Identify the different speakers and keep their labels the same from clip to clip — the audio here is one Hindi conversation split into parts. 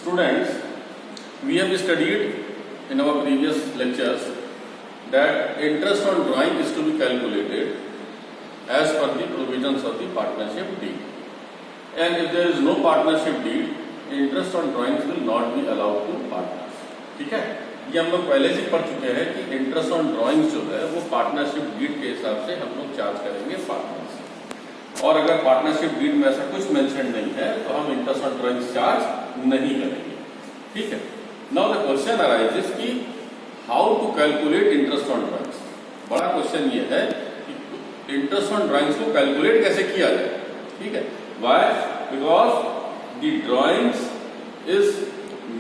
Speaker 1: Students, we have studied in our previous lectures that interest on drawing is to be calculated as per the provisions of the partnership deed. And if there is no partnership deed, interest on drawings will not be allowed to partners. ठीक है, ये हम लोग पहले से पढ़ चुके हैं कि इंटरेस्ट ऑन ड्राइंग्स जो है वो पार्टनरशिप डीड के हिसाब से हम लोग चार्ज करेंगे पार्टनर्स। और अगर पार्टनरशिप डीड में ऐसा कुछ मेंशन नहीं है तो हम इंटरेस्ट ऑन ड्राइंग्स चार्ज नहीं करेंगे। ठीक है, नाउ द क्वेश्चन अराइजेस कि how to calculate interest on drawings. बड़ा क्वेश्चन ये है कि इंटरेस्ट ऑन ड्राइंग्स को कैलकुलेट कैसे किया जाए। ठीक है, why? Because the drawings is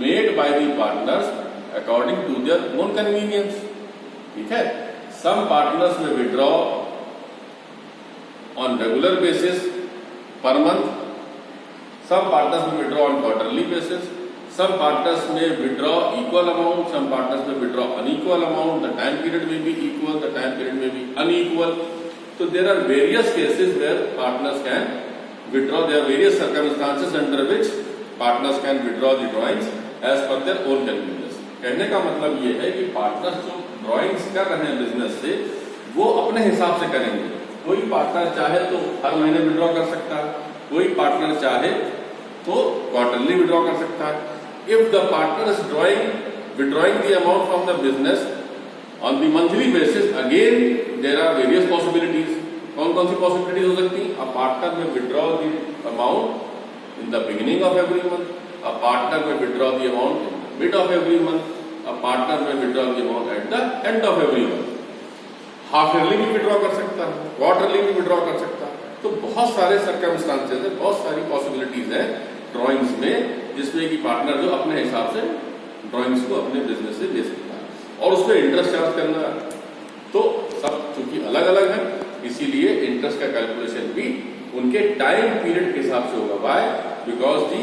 Speaker 1: made by the partners according to their own convenience. ठीक है, सम पार्टनर्स में withdraw on regular basis per month, some partners may withdraw on quarterly basis, some partners may withdraw equal amount, some partners may withdraw unequal amount, the time period may be equal, the time period may be unequal. So there are various cases where partners can withdraw. There are various circumstances under which partners can withdraw the drawings as per their own convenience. कहने का मतलब ये है कि पार्टनर्स जो ड्राइंग्स कर रहे हैं बिजनेस से वो अपने हिसाब से करेंगे। कोई पार्टनर चाहे तो हर महीने विड्रॉ कर सकता है, कोई पार्टनर चाहे तो क्वार्टरली विड्रॉ कर सकता है। If the partner is withdrawing the amount from the business on the monthly basis, again there are various possibilities. कौन कौन सी पॉसिबिलिटीज हो सकती हैं? A partner may withdraw the amount in the beginning of every month, a partner may withdraw the amount in the mid of every month, a partner may withdraw the amount at the end of every month. Half yearly भी विड्रॉ कर सकता है, क्वार्टरली भी विड्रॉ कर सकता है। तो बहुत सारे सर्कमस्टांसेस है, बहुत सारी पॉसिबिलिटीज है ड्राइंग्स में, जिसमें कि पार्टनर जो अपने हिसाब से ड्राइंग्स को अपने बिजनेस से दे सकता है और उस पर इंटरेस्ट चार्ज करना है। तो सब चूंकि अलग अलग है, इसीलिए इंटरेस्ट का कैलकुलेशन भी उनके टाइम पीरियड के हिसाब से होगा। Why? Because the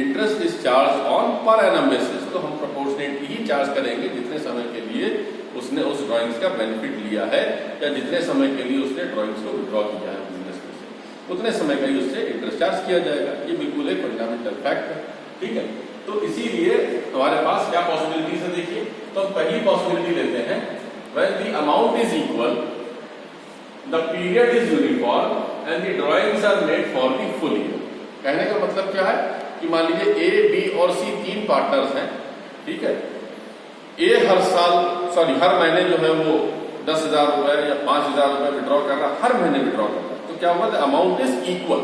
Speaker 1: interest is charge on per annum basis. तो हम प्रोपोर्शनेटली ही चार्ज करेंगे जितने समय के लिए उसने उस ड्राइंग्स का बेनिफिट लिया है या जितने समय के लिए उसने ड्राइंग्स को विड्रॉ किया है बिजनेस में से, उतने समय का ही उससे इंटरेस्ट चार्ज किया जाएगा। ये बिल्कुल एक फंडामेंटल फैक्ट है। ठीक है, तो इसीलिए हमारे पास क्या पॉसिबिलिटीज है देखिए। तो हम पहली पॉसिबिलिटी लेते हैं, when the amount is equal, the period is uniform and the drawings are made for the full year. कहने का मतलब क्या है कि मान लीजिए ए, बी और सी तीन पार्टनर्स हैं। ठीक है, ए हर महीने जो है वो 10,000 रुपए या 5,000 रुपए विड्रॉ कर रहा, हर महीने विड्रॉ कर रहा, तो क्या हुआ? Amount is equal.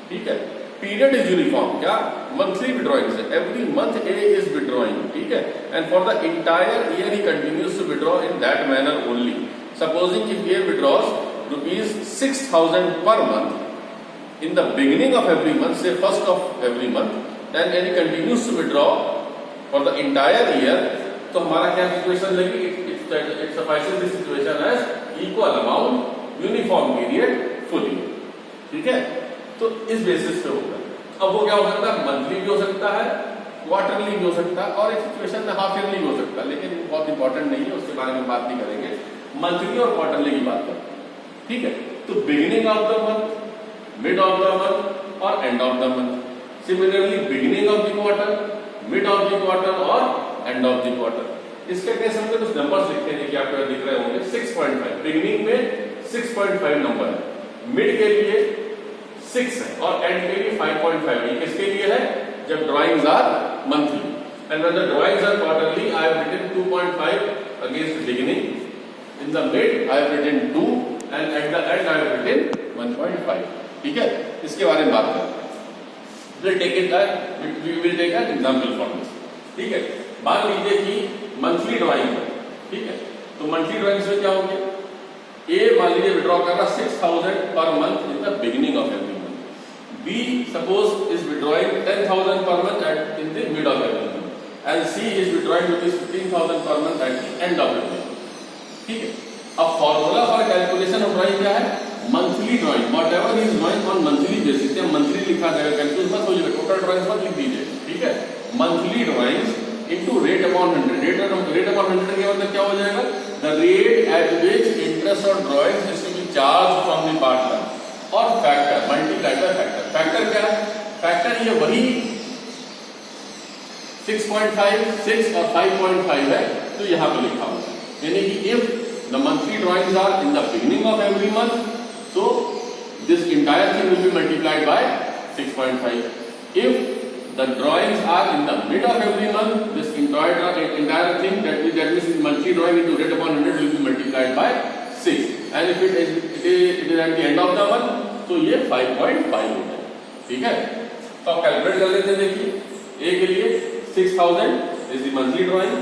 Speaker 1: ठीक है, पीरियड इज यूनिफॉर्म, क्या? मंथली विड्रॉइंग से every month A is withdrawing. ठीक है, and for the entire year he continues to withdraw in that manner only. Supposing if A withdraws ₹6,000 per month in the beginning of every month, say first of every month, then he continues to withdraw for the entire year, तो हमारा क्या सिचुएशन लगी? It suffices the situation as equal amount, uniform period, full year. ठीक है, तो इस बेसिस पे होगा। अब वो क्या हो सकता है? मंथली भी हो सकता है, क्वार्टरली भी हो सकता है, और एक सिचुएशन में हाफ ईयरली भी हो सकता है, लेकिन बहुत इंपॉर्टेंट नहीं है, उसके बारे में बात नहीं करेंगे। मंथली और क्वार्टरली की बात करते हैं। ठीक है, तो beginning of the month, mid of the month और end of the month. Similarly beginning of the quarter, mid of the quarter और एंड ऑफ द क्वार्टर। इसके केस में कुछ नंबर्स लिखे हैं कि आपको दिख रहे होंगे। 6.5 बिगिनिंग में 6.5 नंबर है, मिड के लिए 6 है और एंड के लिए 5.5। ये किसके लिए है? जब drawings are monthly, and when the drawings are quarterly I have written 2.5 against beginning, in the mid I have written 2 and at the end I have written 1.5। ठीक है, इसके बारे में बात करते हैं। We will take an example from this. ठीक है, मान लीजिए कि मंथली ड्राइंग है। ठीक है, तो मंथली ड्राइंग में क्या होंगे? ए मान लीजिए विड्रॉ कर रहा 6,000 per month in the beginning of every month. B suppose is withdrawing 10,000 per month in the mid of every month, and C is withdrawing ₹15,000 per month at the end of every month. ठीक है, अब formula for calculation of drawing क्या है? Monthly drawing, whatever is drawing on monthly basis, या मंथली लिखा जाएगा, कंफ्यूज मत होइएगा, टोटल ड्राइंग्स मत लिख दीजिए। ठीक है, monthly drawings into rate upon 100। Rate upon 100 के मतलब क्या हो जाएगा? The rate at which interest on drawings is to be charge from the partner, और factor multiplied by factor. Factor क्या है? फैक्टर ये वही 6.5, 6 और 5.5 है, तो यहाँ पे लिखा होगा, यानी कि if the monthly drawings are in the beginning of every month, so this entire thing will be multiplied by 6.5. If the drawings are in the mid of every month, this entire thing that means monthly drawing into rate upon 100 will be multiplied by 6. And if it is at the end of the month, तो ये 5.5 होता है। ठीक है, तो आप कैलकुलेट कर लेते हैं। देखिए ए के लिए 6000 is the monthly drawing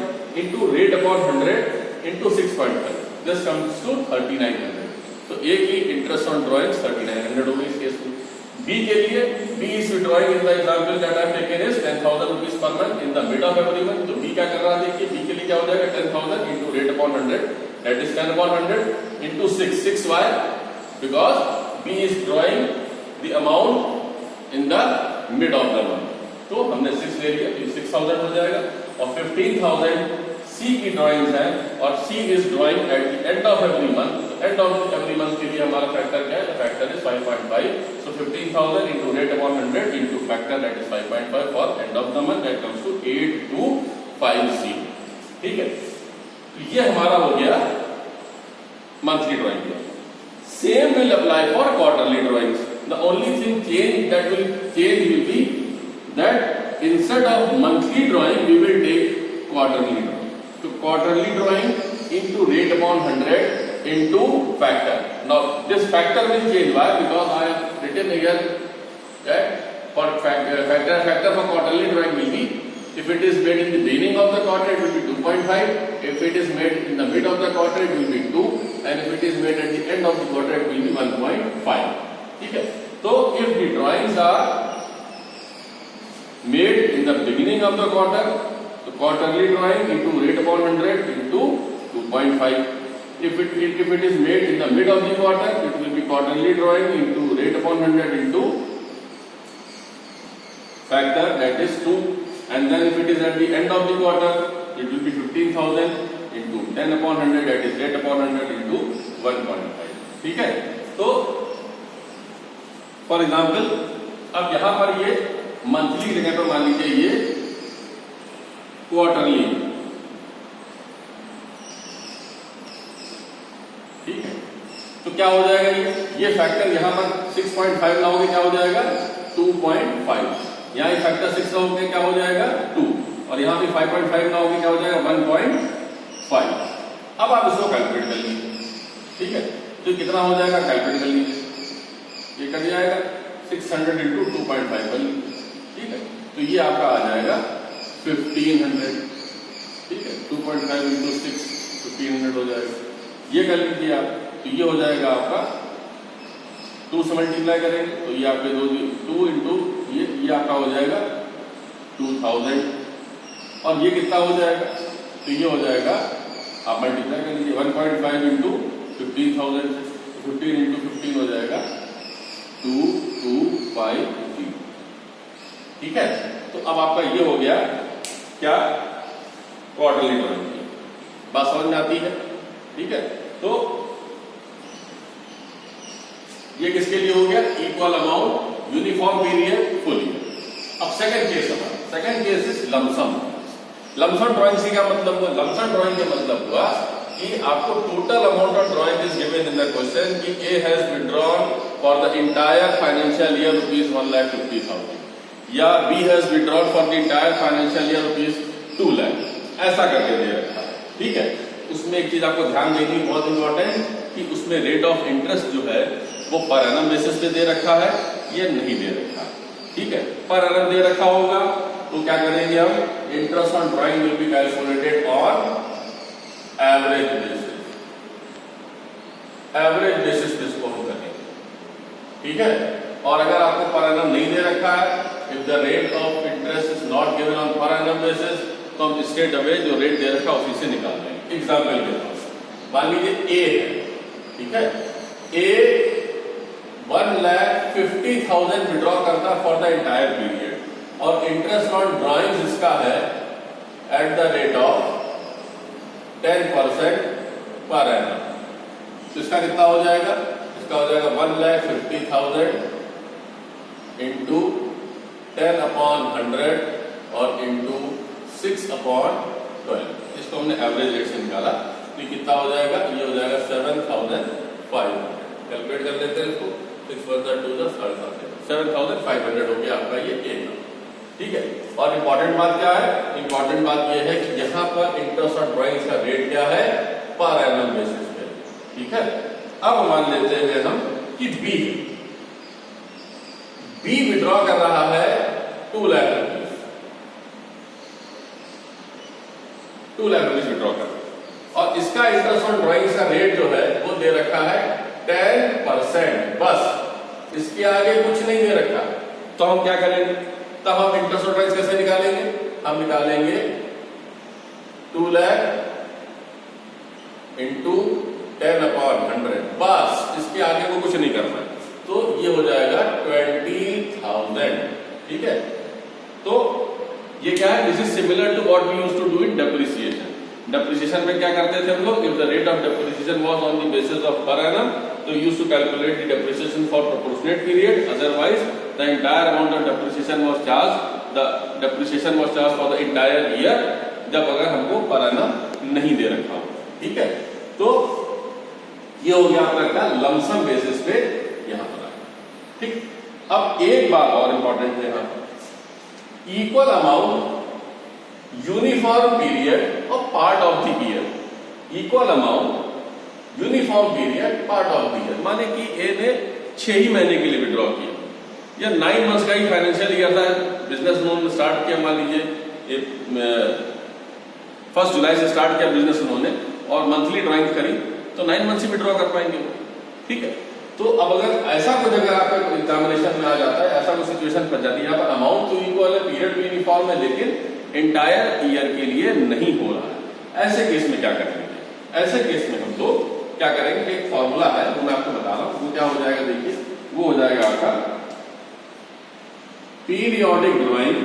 Speaker 1: into rate upon 100 into 6.5, this comes to 3900। तो ए की इंटरेस्ट ऑन ड्राइंग 3900 होगी इस केस में। बी के लिए B is drawing in the example that I have taken is 10000 rupees per month in the mid of every month. तो बी क्या कर रहा है, देखिए बी के लिए क्या हो जाएगा, 10000 into rate upon 100, that is 10 upon 100 into 6 why, because B is drawing the amount in the mid of the month, तो हमने 6 ले लिया, तो 6000 हो जाएगा। और 15000 C की ड्राइंग्स है और C is drawing at the end of every month, तो end of every month के लिए हमारा फैक्टर क्या है, factor is 5.5, so 15000 into rate upon 100 into factor that is 5.5 for end of the month, that comes to 8250। ठीक है, तो ये हमारा हो गया monthly drawing. Same will apply for quarterly drawings. The only thing that will change will be that instead of monthly drawing, we will take quarterly drawing. So quarterly drawing into rate upon 100 into factor. Now this factor will change. Why? Because I have written here that for factor for quarterly drawing will be, if it is made in the beginning of the quarter, it will be 2.5. If it is made in the mid of the quarter, it will be 2. And if it is made at the end of the quarter, it will be 1.5. ठीक है, तो if the drawings are made in the beginning of the quarter, so quarterly drawing into rate upon 100 into 2.5. If it is made in the mid of the quarter, it will be quarterly drawing into rate upon 100 into factor, that is 2. And then if it is at the end of the quarter, it will be 15,000 into 10 upon 100, that is rate upon 100 into 1.5. ठीक है, तो फॉर एग्जाम्पल अब यहां पर ये मंथली जगह पर मान लीजिए ये क्वार्टरली, ठीक है, तो क्या हो जाएगा, ये फैक्टर यहां पर 6.5 लाओगे क्या हो जाएगा 2.5, यहाँ फैक्टर 6 लाओगे क्या हो जाएगा 2, और यहाँ पे 5.5 लाओगे क्या हो जाएगा 1.5। अब आप इसको कैलकुलेट कर लीजिए। ठीक है, तो कितना हो जाएगा कैलकुलेट कर लीजिए, ये कर जाएगा 600 into 2.5 कर लीजिए। ठीक है, तो ये आपका आ जाएगा 1500। ठीक है, 2.5 into 6 1500 हो जाएगा, ये कर लीजिए आप, तो ये हो जाएगा आपका 2 से मल्टीप्लाई करेंगे तो ये आपके 2 इंटू ये आपका हो जाएगा 2000, और ये कितना हो जाएगा, तो ये हो जाएगा आप मल्टीप्लाई कर लीजिए 1.5 इंटू 15,000, 15 इंटू 15 हो जाएगा 2250। ठीक है, तो अब आपका ये हो गया क्या क्वार्टरली ड्राइंग की बात समझ में आती है। ठीक है, तो ये किसके लिए हो गया, equal amount uniform period full year. अब सेकंड केस हमारा, second case is lump sum. Lump sum drawing से क्या मतलब हुआ, लमसम ड्राइंग का मतलब हुआ कि आपको total amount of drawing is given in the question कि A has withdrawn for the entire financial year ₹1,50,000 या B has withdrawn for the entire financial year ₹2 lakh, ऐसा करके दे रखा है। ठीक है, उसमें एक चीज आपको ध्यान देनी बहुत इंपॉर्टेंट कि उसमें रेट ऑफ इंटरेस्ट जो है वो पर एनम बेसिस पे दे रखा है या नहीं दे रखा। ठीक है, पर एनम दे रखा होगा तो क्या करेंगे हम, interest on drawing will be calculated on average basis, average basis पे इसको हम करेंगे। ठीक है, और अगर आपको पर एनम नहीं दे रखा है, if the rate of interest is not given on per annum basis, तो हम स्ट्रेट अवे जो रेट दे रखा है उसी से निकाल देंगे। एग्जाम्पल के तौर पर मान लीजिए ए है, ठीक है, ए 1,50,000 विड्रॉ करता फॉर द एंटायर पीरियड और इंटरेस्ट ऑन ड्राइंग्स इसका है एट द रेट ऑफ 10% पर एनम। तो इसका कितना हो जाएगा, इसका हो जाएगा 1,50,000 इंटू 10/100 और इंटू अपॉन 12। इसको हमने एवरेज रेट से निकाला, तो कितना हो जाएगा, ये हो जाएगा 7,500। कैलकुलेट कर लेते हैं इसको, 6 × 2 = 7,500 हो गया आपका ये इनकम। ठीक है, और इम्पोर्टेंट बात क्या है, इम्पोर्टेंट बात ये है कि यहाँ पर इंटरेस्ट और ड्राइंग्स का रेट क्या है, पर एनम बेसिस पे। ठीक है, अब मान लेते हैं हम कि बी विड्रॉ कर रहा है 2 lakh rupees, 2 lakh rupees withdraw कर, और इसका इंटरेस्ट ऑन ड्राइंग्स का रेट जो है वो दे रखा है 10%, बस इसके आगे कुछ नहीं दे रखा। तो हम क्या करेंगे, तब हम इंटरेस्ट ऑन ड्राइंग्स कैसे निकालेंगे, हम निकालेंगे 2 लाख इंटू 10/100, बस इसके आगे को कुछ नहीं करना है, तो ये हो जाएगा 20,000। ठीक है, तो ये क्या है, this is similar to what we used to do in depreciation. Depreciation में क्या करते थे हम लोग, if the rate of depreciation was on the basis of per annum, तो used to calculate the depreciation for proportionate period, otherwise the entire amount of depreciation was charge, the depreciation was charge for the entire year, जब अगर हमको पर एनम नहीं दे रखा हो। ठीक है, तो ये हो गया आपका लमसम बेसिस पे यहां पर आया। ठीक, अब एक बात और इंपॉर्टेंट है यहां पर, इक्वल अमाउंट यूनिफॉर्म पीरियड और part of the year, equal amount uniform period part of the year, माने कि ए ने 6 ही महीने के लिए विड्रॉ किया, या 9 मंथ्स का ही फाइनेंशियल ईयर था, बिजनेस लोन स्टार्ट किया, मान लीजिए 1 जुलाई से स्टार्ट किया बिजनेस उन्होंने, और मंथली ड्राइंग करी, तो 9 मंथ्स ही विड्रॉ कर पाएंगे। ठीक है, तो अब अगर ऐसा कुछ अगर आपका एग्जामिनेशन में आ जाता है, ऐसा कुछ सिचुएशन बन जाती है, यहाँ पर अमाउंट तो इक्वल है, पीरियड भी यूनिफॉर्म है, लेकिन एंटायर ईयर के लिए नहीं हो रहा है, ऐसे केस में क्या करेंगे, ऐसे केस में हम लोग क्या करेंगे, एक फॉर्मूला है वो मैं आपको बता रहा हूं, वो क्या हो जाएगा, देखिए वो हो जाएगा आपका periodic drawing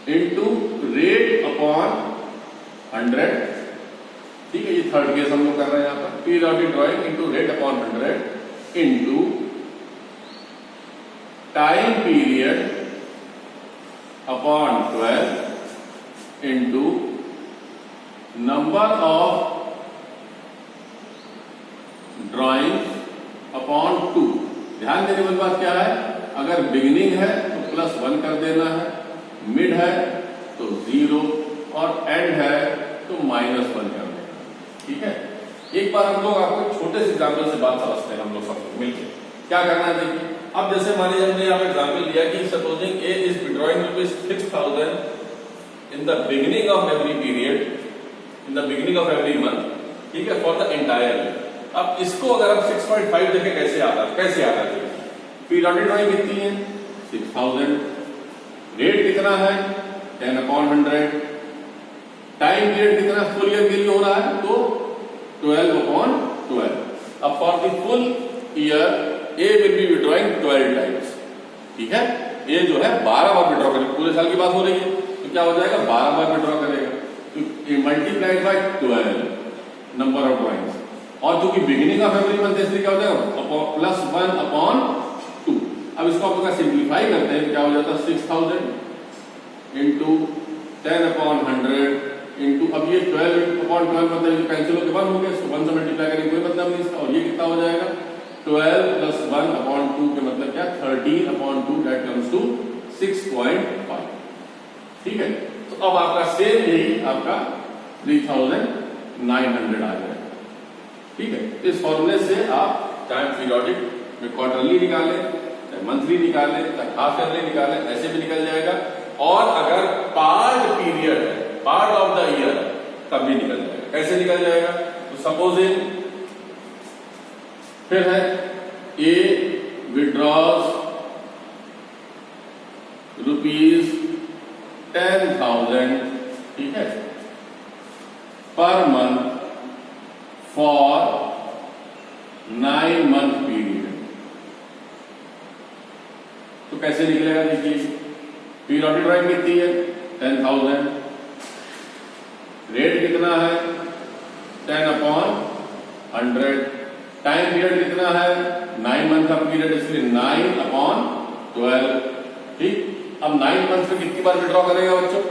Speaker 1: into rate upon 100। ठीक है, ये थर्ड केस हम लोग कर रहे हैं यहाँ पर, periodic drawing into rate upon 100 into time period upon 12 into number of drawing upon 2। ध्यान देने वाली बात क्या है, अगर बिगिनिंग है तो +1 कर देना है, मिड है तो 0, और एंड है तो -1 कर देना। ठीक है, एक बार हम लोग आपको छोटे से एग्जाम्पल से बात समझते हैं, हम लोग सब लोग मिलकर क्या करना है। देखिए, अब जैसे मान लीजिए हमने यहाँ पे एग्जाम्पल लिया कि supposing A is withdrawing ₹6,000 in the beginning of every period, in the beginning of every month. ठीक है, फॉर द एंटायर ईयर। अब इसको अगर आप 6.5 देखें कैसे आता है, पीरियोडिक ड्राइंग कितनी है 6,000, रेट कितना है 10/100, टाइम पीरियड कितना फुल ईयर के लिए हो रहा है तो 12/12। अब for the full year A will be withdrawing 12 times. ठीक है, ए जो है 12 बार विड्रॉ करेगा, पूरे साल की बात हो रही है, तो क्या हो जाएगा 12 बार विड्रॉ करेगा, तो multiplied by 12 number of drawings, और चूंकि बिगिनिंग ऑफ एवरी मंथ इसलिए क्या हो जाएगा +1/2। अब इसको आप लोग सिंप्लीफाई करते हैं, क्या हो जाता है 6,000 इंटू 10/100 इंटू, अब ये 12/12 मतलब कैंसिल होकर 1 हो गया, इसको 1 से मल्टीप्लाई करने कोई मतलब नहीं इसका, और ये कितना हो जाएगा 12 + 1/2 के मतलब क्या 13/2, दैट कम्स टू 6.5। ठीक है, तो अब आपका सेम यही आपका 3,900 आ जाएगा। ठीक है, इस फॉर्मूले से आप चाहे पीरियोडिक में क्वार्टरली निकालें, चाहे मंथली निकालें, चाहे हाफ ईयरली निकालें, ऐसे भी निकल जाएगा, और अगर पार्ट पीरियड है, पार्ट ऑफ द ईयर, तब भी निकल जाएगा। कैसे निकल जाएगा, तो सपोजिंग फिर है ए विड्रॉज ₹10,000, ठीक है, per month for 9 month period. तो कैसे निकलेगा, देखिए पीरियोडिक ड्राइंग कितनी है 10,000, रेट कितना है 10/100, टाइम पीरियड कितना है 9 मंथ का पीरियड, इसलिए 9/12। ठीक, अब 9 मंथ में कितनी बार विड्रॉ करेगा बच्चों?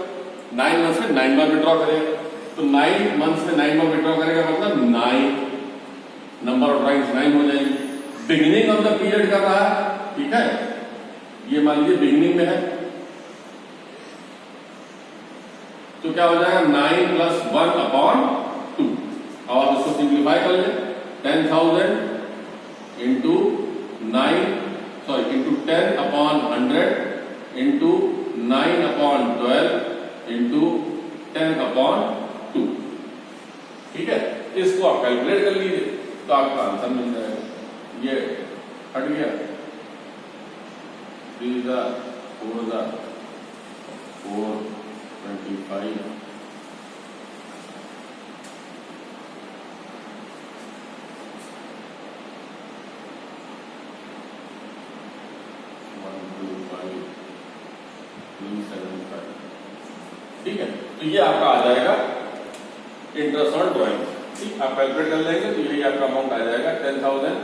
Speaker 1: 9 मंथ में 9 बार विड्रॉ करेगा। तो 9 मंथ में 9 बार विड्रॉ करेगा मतलब 9 नंबर ऑफ ड्राइंग्स 9 हो जाएंगे। बिगिनिंग ऑफ द पीरियड कर रहा है, ठीक है, ये मान लीजिए बिगिनिंग में है, तो क्या हो जाएगा 9 + 1/2। अब आप इसको सिंप्लीफाई कर लें, 10,000 इंटू 10/100 इंटू 9/12 इंटू 10/2। ठीक है, इसको आप कैलकुलेट कर लीजिए तो आपका आंसर मिल जाएगा। ये हट गया, 3,000 4,000 425 125 375। ठीक है, तो ये आपका आ जाएगा इंटरेस्ट ऑन ड्राइंग। ठीक, आप कैलकुलेट कर लेंगे तो यही आपका अमाउंट आ जाएगा 10,000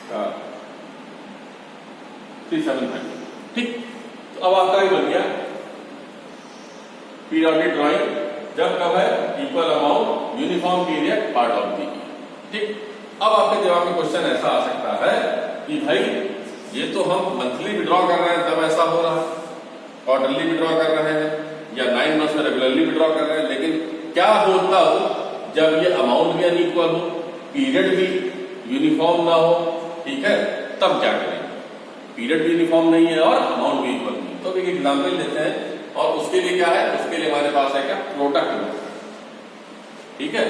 Speaker 1: का 375। ठीक, तो अब आपका ही बन गया पीरियोडिक ड्राइंग जब कब है, equal amount uniform period part of the. ठीक, अब आपके दिमाग में क्वेश्चन ऐसा आ सकता है कि भाई ये तो हम मंथली विड्रॉ कर रहे हैं तब ऐसा हो रहा है, क्वार्टरली विड्रॉ कर रहे हैं या 9 मंथ में रेगुलरली विड्रॉ कर रहे हैं, लेकिन क्या होता हो जब ये अमाउंट भी अनइक्वल हो, पीरियड भी यूनिफॉर्म ना हो? ठीक है, तब क्या करेंगे? पीरियड भी यूनिफॉर्म नहीं है और अमाउंट भी इक्वल नहीं है, तो एक एग्जाम्पल लेते हैं और उसके लिए क्या है, उसके लिए हमारे पास है क्या, प्रोडक्ट मेथड। ठीक है,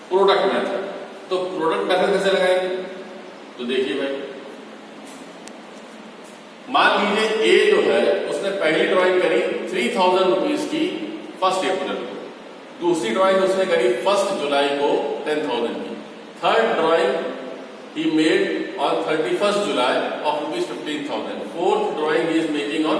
Speaker 1: प्रोडक्ट मेथड। तो प्रोडक्ट मेथड कैसे लगाएंगे? तो देखिए भाई, मान लीजिए ए जो है उसने पहली ड्राइंग करी 3,000 रुपीज की 1 अप्रैल को, दूसरी ड्राइंग उसने करी 1 जुलाई को 10,000 की, third drawing he made on 31st July of ₹15,000, fourth drawing he is making on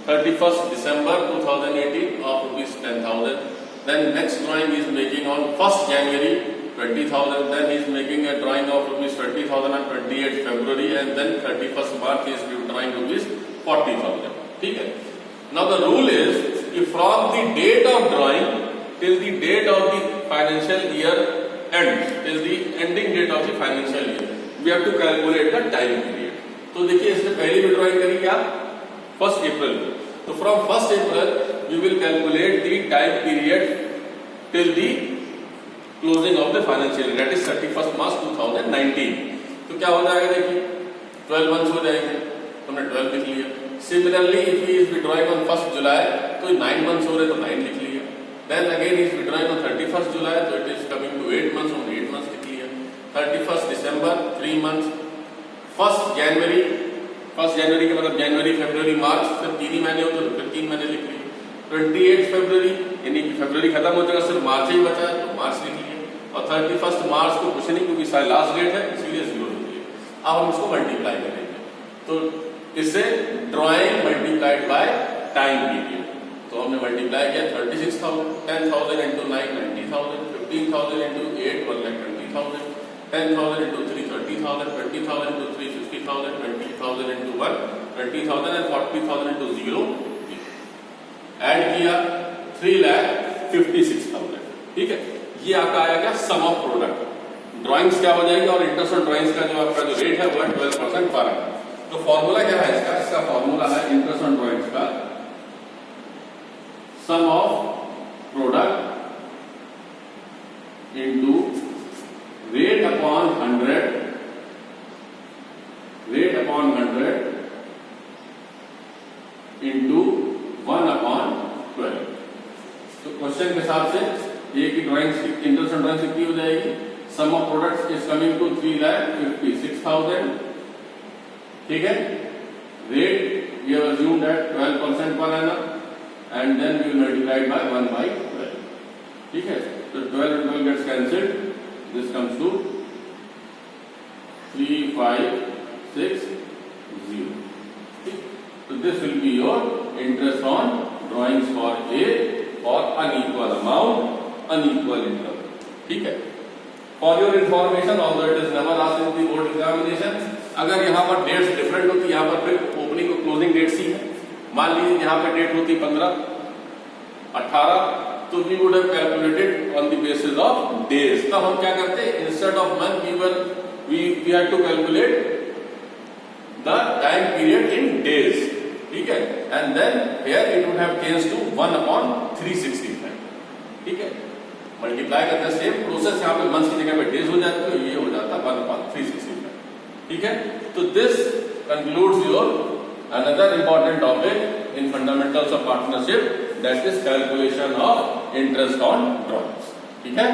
Speaker 1: 31st December 2018 of ₹10,000, then next drawing he is making on 1st January 20,000, then he is making a drawing of ₹20,000 on 28th February, and then 31st March he is drawing ₹40,000. ठीक है, now the rule is if from the date of drawing till the date of the financial year ends, till the ending date of the financial year, we have to calculate the time period. तो देखिए, इसने पहली विड्रॉइंग करी क्या, 1 अप्रैल को, तो from 1 April we will calculate the time period till the closing of the financial year, that is 31st March 2019. तो क्या हो जाएगा, देखिए 12 मंथ्स हो जाएंगे, तुमने 12 लिख लिया। Similarly if he is withdrawing on 1st July तो 9 मंथ्स हो रहे तो 9 लिख लिया। Then again he is withdrawing on 31st July तो it is coming to 8 months, on 8 months लिख लिया। 31st December 3 months, 1st January के मतलब जनवरी फरवरी मार्च, फिर 3 ही महीने हो तो फिर 3 महीने लिख लिए। 28 फरवरी यानी कि फरवरी खत्म हो जाएगा, सिर्फ मार्च ही बचा है तो मार्च लिख लिए, और 31st मार्च को कुछ नहीं क्योंकि शायद लास्ट डेट है इसीलिए 0 लिख लिए। अब हम इसको मल्टीप्लाई करेंगे, तो इससे drawing multiplied by time period, तो हमने मल्टीप्लाई किया 36,000, 10,000 into 9 90,000, 15,000 into 8 1,20,000, 10,000 into 3 30,000, 20,000 into 3 50,000, 20,000 into 1 20,000 and 40,000 into 0 add किया 3,56,000। ठीक है, ये आपका आया क्या, सम ऑफ प्रोडक्ट। ड्राइंग्स क्या हो जाएगी और इंटरेस्ट ऑन ड्राइंग्स का जो आपका जो रेट है वो 12% पर है। तो फॉर्मूला क्या है इसका फॉर्मूला है इंटरेस्ट ऑन ड्राइंग्स का sum of product into rate upon 100 into 1/12। तो क्वेश्चन के हिसाब से एक की ड्राइंग इंटरेस्ट ऑन ड्राइंग कितनी हो जाएगी, sum of products is coming to 3,56,000। ठीक है, rate we have assumed at 12% per annum and then we will multiply it by 1/12। ठीक है, तो 12 and 12 gets cancelled, this comes to 3,560। So this will be your interest on drawings for A for unequal amount, unequal interval। ठीक है, for your information, although it is never asked in the board examination, अगर यहाँ पर डेट्स डिफरेंट होती, यहाँ पर फिर ओपनिंग और क्लोजिंग डेट्स ही है। मान लीजिए यहाँ पे डेट होती 15, 18, तो we would have calculated on the basis of days. तब हम क्या करते, instead of month we had to calculate the time period in days, ठीक है, and then here it would have changed to 1/365, ठीक है, मल्टीप्लाई करते सेम प्रोसेस, यहाँ पे मंथ्स की जगह पे डेज हो जाती है, ये हो जाता 1/365, ठीक है। तो this concludes your another important topic in fundamentals of partnership, that is calculation of interest on drawings, ठीक है।